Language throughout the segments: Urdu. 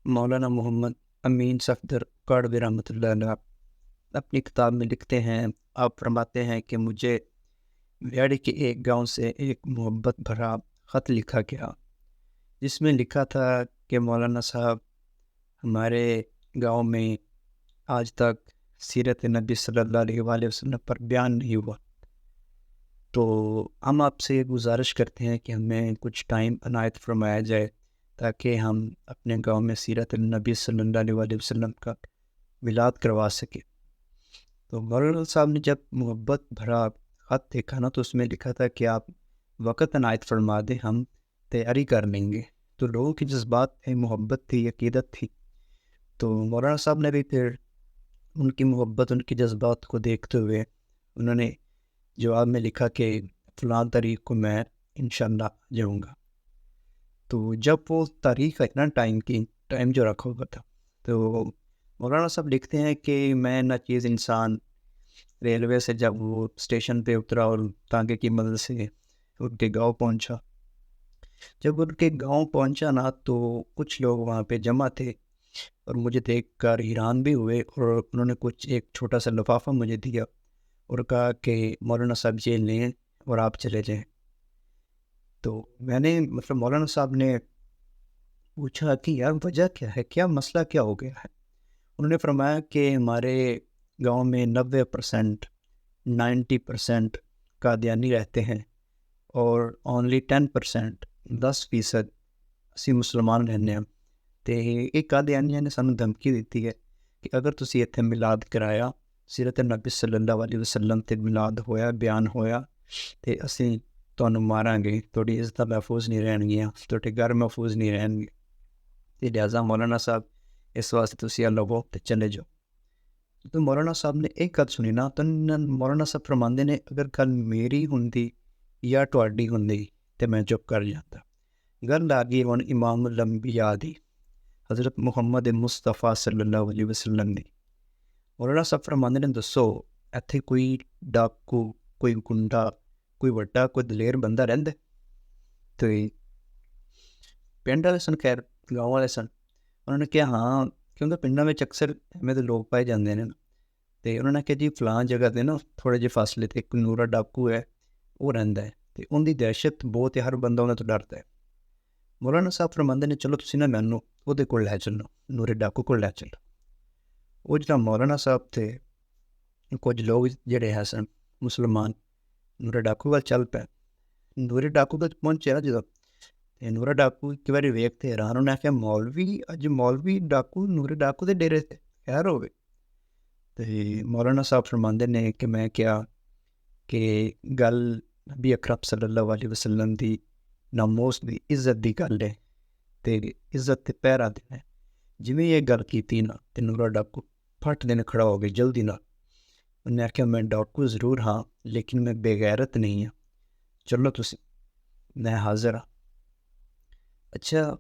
مولانا محمد امین صفدر کاڑوی رحمۃ اللہ علیہ اپنی کتاب میں لکھتے ہیں، آپ فرماتے ہیں کہ مجھے ویاڑی کے ایک گاؤں سے ایک محبت بھرا خط لکھا گیا، جس میں لکھا تھا کہ مولانا صاحب، ہمارے گاؤں میں آج تک سیرت نبی صلی اللہ علیہ وآلہ وسلم پر بیان نہیں ہوا، تو ہم آپ سے گزارش کرتے ہیں کہ ہمیں کچھ ٹائم عنایت فرمایا جائے تاکہ ہم اپنے گاؤں میں سیرت النبی صلی اللہ علیہ وآلہ وسلم کا میلاد کروا سکیں۔ تو مولانا صاحب نے جب محبت بھرا خط دیکھا نا، تو اس میں لکھا تھا کہ آپ وقت عنایت فرما دیں، ہم تیاری کر لیں گے۔ تو لوگوں کی جذبات تھے، محبت تھی، عقیدت تھی، تو مولانا صاحب نے بھی پھر ان کی محبت، ان کی جذبات کو دیکھتے ہوئے انہوں نے جواب میں لکھا کہ فلاں تاریخ کو میں انشاءاللہ جاؤں گا۔ تو جب وہ تاریخ اتنا ٹائم جو رکھا ہوا تھا، تو مولانا صاحب لکھتے ہیں کہ میں نہ چیز انسان ریلوے سے جب وہ اسٹیشن پہ اترا اور تانگے کی مدد سے ان کے گاؤں پہنچا، جب ان کے گاؤں پہنچا نا، تو کچھ لوگ وہاں پہ جمع تھے اور مجھے دیکھ کر حیران بھی ہوئے، اور انہوں نے ایک چھوٹا سا لفافہ مجھے دیا اور کہا کہ مولانا صاحب یہ لیں اور آپ چلے جائیں۔ تو میں نے مولانا صاحب نے پوچھا کہ یار وجہ کیا ہے، کیا مسئلہ کیا ہو گیا ہے؟ انہوں نے فرمایا کہ ہمارے گاؤں میں 90% قادیانی رہتے ہیں اور اونلی 10% اسی مسلمان رہنے ہیں۔ تو ایک قادیانی نے سانوں دھمکی دیتی ہے کہ اگر تسی اتنے میلاد کرایا، سیرت نبی صلی اللہ علیہ وسلم تے میلاد ہویا، بیان ہویا، تے اسی تانوں ماراں گے، تھوڑی عزت محفوظ نہیں رہن گیاں، تھوڑے گھر محفوظ نہیں رہن گے، تے لہٰذا مولانا صاحب اس واسطے تسی لوگو تے چلے جاؤ۔ تو مولانا صاحب نے ایک گل سنی نا، تو مولانا صاحب فرماندے نے اگر گل میری ہوندی یا تہاڈی ہوندی تے میں چپ کر جاتا۔ گل آ گئی ہن امام الانبیاء دی، حضرت محمد مصطفیٰ صلی اللہ علیہ وسلم دی۔ مولانا صاحب فرماندے نے دسو ایتھے کوئی ڈاکو، کوئی گنڈا، کوئی وڈا، کوئی دلیر بندہ رہندا؟ تو پنڈ والے سن، خیر گاؤں والے سن، انہوں نے کہا ہاں، کیونکہ پنڈاں وچ اکثر ایویں دے لوگ پائے جاندے نے نا، تے انہوں نے کہا جی فلاں جگہ تے نا تھوڑے جے فاصلے تے ایک نورا ڈاکو ہے، وہ رہندا ہے، تے ان دی دہشت بہت ہے، ہر بندہ انہاں تو ڈردا ہے۔ مولانا صاحب فرماندے نے چلو تسی نا مینوں وہ کول لے چلو، نورے ڈاکو کول لے چلو۔ وہ جڑا مولانا صاحب تھے، کچھ لوگ جڑے ہے سن مسلمان، نورے ڈاکو وال چل پے۔ نورے ڈاکو تک پہنچے نا جدوں، تے نورا ڈاکو ایک باری ویکھ تے حیران، انہیں آخیا مولوی ڈاکو نورے ڈاکو دے ڈیرے تے خیر ہوگی۔ تے مولانا صاحب فرماندے نے کہ میں کیا کہ گل نبی اکرم صلی اللہ علیہ وسلم دی ناموس دی عزت دی گل ہے، تے عزت تے پہرا دینا ہے۔ جویں یہ گل کیتی نا، تے نورا ڈاکو پھٹ دینے کھڑا ہو گیا جلدی نال۔ انہیں آخیا میں ڈاکو ضرور ہاں، لیکن میں بے غیرت نہیں ہاں، چلو تسی، میں حاضر ہاں۔ اچھا،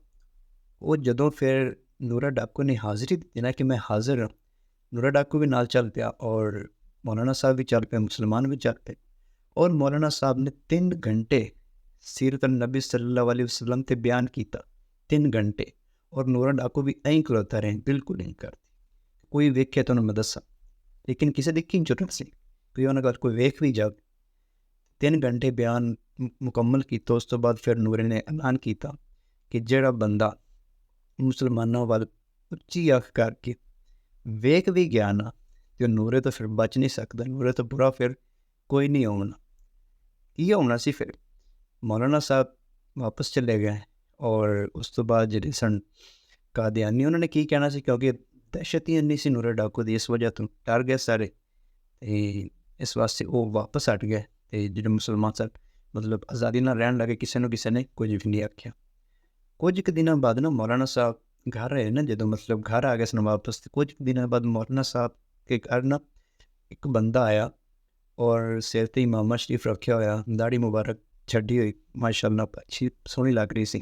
وہ جدوں پھر نورا ڈاکو نے حاضری دیتی نا کہ میں حاضر ہاں، نورا ڈاکو بھی نال چل پیا اور مولانا صاحب بھی چل پے، مسلمان بھی چل پے، اور مولانا صاحب نے 3 گھنٹے سیرت النبی صلی اللہ علیہ وسلم تے بیان کیتا، 3 گھنٹے، اور نورا ڈاکو بھی این کھلوتا رہے، بالکل نہیں کرتے، کوئی ویکھے تو انہوں میں دسا، لیکن کسی دی کی ضرورت سی، کوئی انہوں نے کوئی ویکھ بھی جاوے۔ 3 گھنٹے بیان مکمل کیتا، اس تو بعد پھر نورے نے اعلان کیتا کہ جڑا بندہ مسلمانوں وال اچھی اکھ کر کے ویکھ بھی گیا نا، تو نورے تو پھر بچ نہیں سکتا، نورے تو برا پھر کوئی نہیں ہونا۔ یہ ہونا سی پھر مولانا صاحب واپس چلے گئے، اور اس تو بعد جڑے سن قادیانی، انہوں نے کی کہنا سی، کیونکہ دہشت ہی نہیں سی نورے ڈاکو دی، اس وجہ تو ڈر گئے سارے، اس واسطے وہ واپس ہٹ گئے، تے جڑے مسلمان صاحب آزادی نہ رہن لگے، کسی نے کچھ بھی نہیں آکھیا۔ کچھ ایک دنوں بعد نا مولانا صاحب گھر رہے نا، جدوں گھر آ گئے سن واپس، کچھ دنوں بعد مولانا صاحب کے گھر نا ایک بندہ آیا، اور سر تے امامہ شریف رکھیا ہویا، داڑھی مبارک چھڈی ہوئی، ماشاء اللہ اچھی سونی لگ رہی سی۔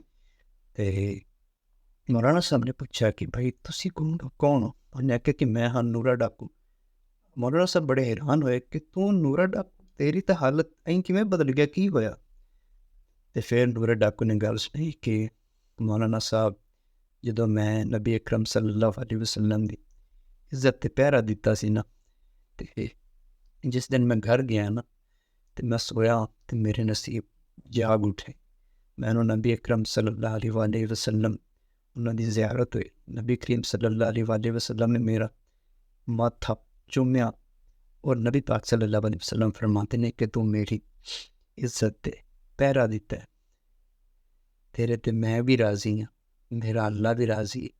تے مولانا صاحب نے پوچھا کہ بھائی تسی کون ہو؟ انہیں آخیا کہ میں ہاں نورا ڈاکو۔ مولانا صاحب بڑے حیران ہوئے کہ تو نورا ڈاکو، تیری تو حالت این کیویں بدل گیا، کی ہویا؟ تے پھر نورا ڈاکو نے گل سنائی کہ مولانا صاحب ਜਦੋਂ ਮੈਂ ਨਬੀ ਅਕਰਮ ਸੱਲੱਲਾਹੁ ਅਲੈਹਿ ਵਸੱਲਮ ਦੀ ਇੱਜ਼ਤ 'ਤੇ ਪਹਿਰਾ ਦਿੱਤਾ ਸੀ ਨਾ, ਤੇ ਜਿਸ ਦਿਨ ਮੈਂ ਘਰ ਗਿਆ ਨਾ, ਤੇ ਮੈਂ ਸੋਇਆ ਤੇ ਮੇਰੇ ਨਸੀਬ ਜਾਗ ਉੱਠੇ। ਮੈਨੂੰ ਨਬੀ ਅਕਰਮ ਸੱਲੱਲਾਹੁ ਅਲੈਹਿ ਵਸੱਲਮ ਉਹਨਾਂ ਦੀ ਜ਼ਿਆਰਤ ਹੋਈ। نبی کریم صلی اللہ علیہ وسلم نے میرا ماتھا چومیا اور نبی پاک صلی اللہ علیہ وسلم فرماتے ہیں کہ تو میری عزت تے پہرا دیتا ہے، تیرے تے میں بھی راضی ہوں، میرا اللہ بھی راضی ہے،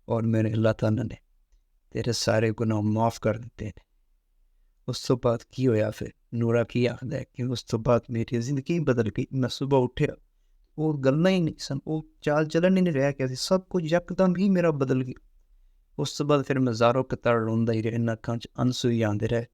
اور میرے اللہ تعالیٰ نے تیرے سارے گناہ معاف کر دیتے ہیں۔ اس تو بعد کی ہویا پھر نورا کی آخد ہے کہ اس تو بعد میری زندگی بدل گئی۔ میں صبح اٹھیا، وہ گلاں ہی نہیں سن، وہ چال چلن ہی نہیں رہا کہ سب کچھ یکدم ہی میرا بدل گیا۔ اس تو بعد پھر میں زاروں قطار روندا ہی رہے، اکھاں 'چ انسو ہی آندے رہے۔